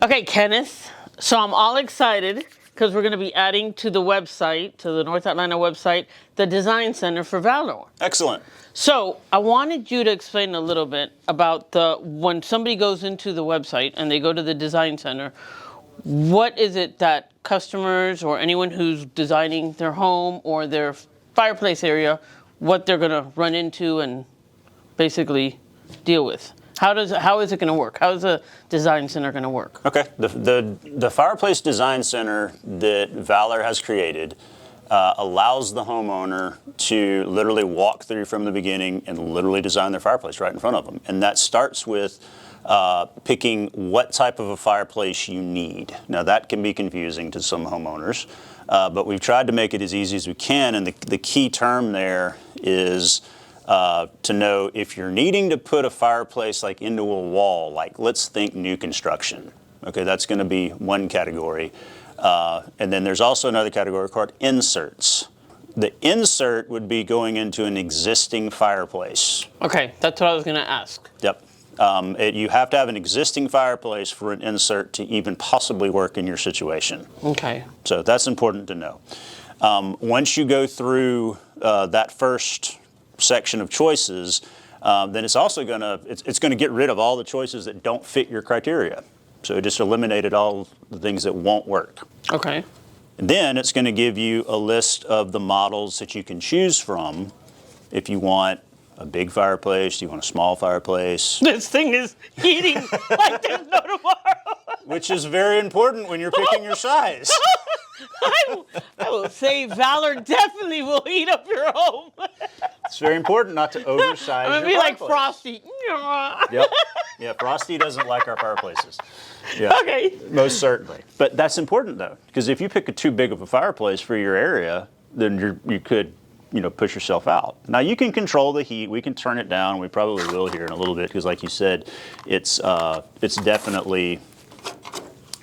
Okay, Kenneth. So I'm all excited because we're going to be adding to the website, to the North Atlanta website, the Design Center for Valor. Excellent. So I wanted you to explain a little bit about when somebody goes into the website and they go to the Design Center, what is it that customers or anyone who's designing their home or their fireplace area, what they're going to run into and basically deal with? How is it going to work? How is the Design Center going to work? Okay. The Fireplace Design Center that Valor has created allows the homeowner to literally walk through from the beginning and literally design their fireplace right in front of them. And that starts with picking what type of a fireplace you need. Now that can be confusing to some homeowners, but we've tried to make it as easy as we can. And the key term there is to know if you're needing to put a fireplace like into a wall, like let's think new construction. Okay, that's going to be one category. And then there's also another category called inserts. The insert would be going into an existing fireplace. Okay, that's what I was going to ask. Yep. You have to have an existing fireplace for an insert to even possibly work in your situation. Okay. So that's important to know. Once you go through that first section of choices, then it's also going to get rid of all the choices that don't fit your criteria. So it just eliminated all the things that won't work. Okay. And then it's going to give you a list of the models that you can choose from if you want a big fireplace, you want a small fireplace. This thing is heating like there's no tomorrow. Which is very important when you're picking your size. I will say Valor definitely will heat up your home. It's very important not to oversize I'm going to your be like fireplace. Frosty. Yep. Yeah, Frosty doesn't like our fireplaces. Yeah, Okay. most certainly. But that's important though, because if you pick a too big of a fireplace for your area, then you could, push yourself out. Now you can control the heat. We can turn it down. We probably will here in a little bit because, like you said, it's definitely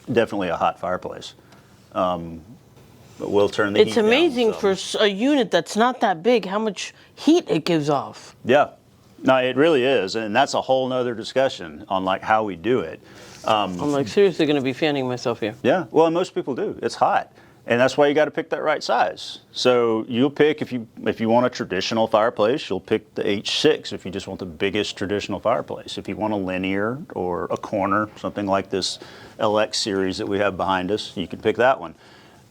a hot fireplace. But we'll turn the heat down. It's amazing for a unit that's not that big how much heat it gives off. Yeah. No, it really is, and that's a whole nother discussion on like how we do it. I'm like seriously going to be fanning myself here. Yeah, well, and most people do. It's hot, and that's why you got to pick that right size. So you'll pick if you want a traditional fireplace, you'll pick the H6 if you just want the biggest traditional fireplace. If you want a linear or a corner, something like this LX series that we have behind us, you can pick that one.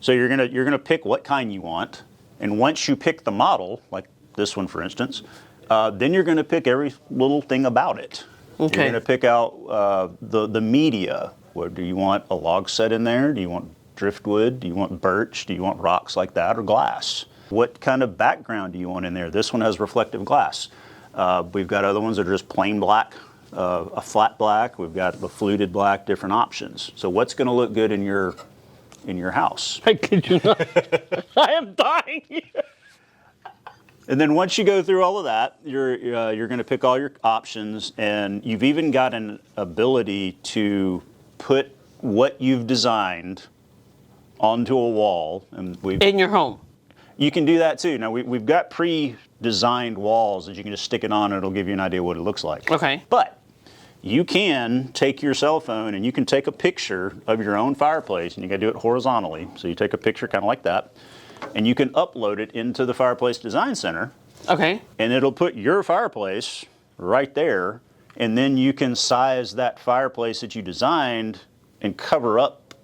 So you're gonna pick what kind you want, and once you pick the model, like this one for instance. Then you're going to pick every little thing about it. Okay. You're going to pick out the media. What, do you want a log set in there? Do you want driftwood? Do you want birch? Do you want rocks like that or glass? What kind of background do you want in there? This one has reflective glass. We've got other ones that are just plain black, a flat black. We've got the fluted black, different options. So what's going to look good in your house? I kid you not. I am dying. And then once you go through all of that, you're going to pick all your options, and you've even got an ability to put what you've designed onto a wall. And in your home. You can do that too. Now we've got pre-designed walls that you can just stick it on, and it'll give you an idea what it looks like. Okay. But you can take your cell phone and you can take a picture of your own fireplace, and you got to do it horizontally. So you take a picture kind of like that. And you can upload it into the Fireplace Design Center. Okay. And it'll put your fireplace right there. And then you can size that fireplace that you designed and cover up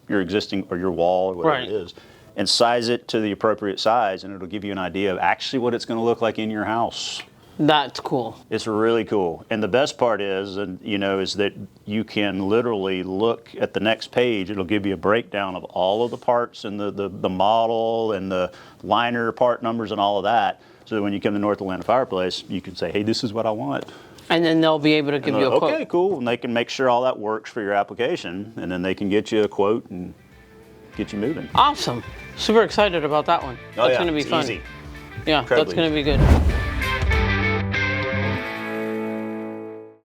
your existing or your wall or whatever it is. And size it to the appropriate size. And it'll give you an idea of actually what it's going to look like in your house. That's cool. It's really cool. And the best part is that you can literally look at the next page. It'll give you a breakdown of all of the parts and the model and the liner part numbers and all of that. So that when you come to North Atlanta Fireplace, you can say, hey, this is what I want. And then they'll be able to give you a quote. Okay, cool. And they can make sure all that works for your application. And then they can get you a quote and get you moving. Awesome. Super excited about that one. That's going to be fun. Easy. Yeah, that's going to be good.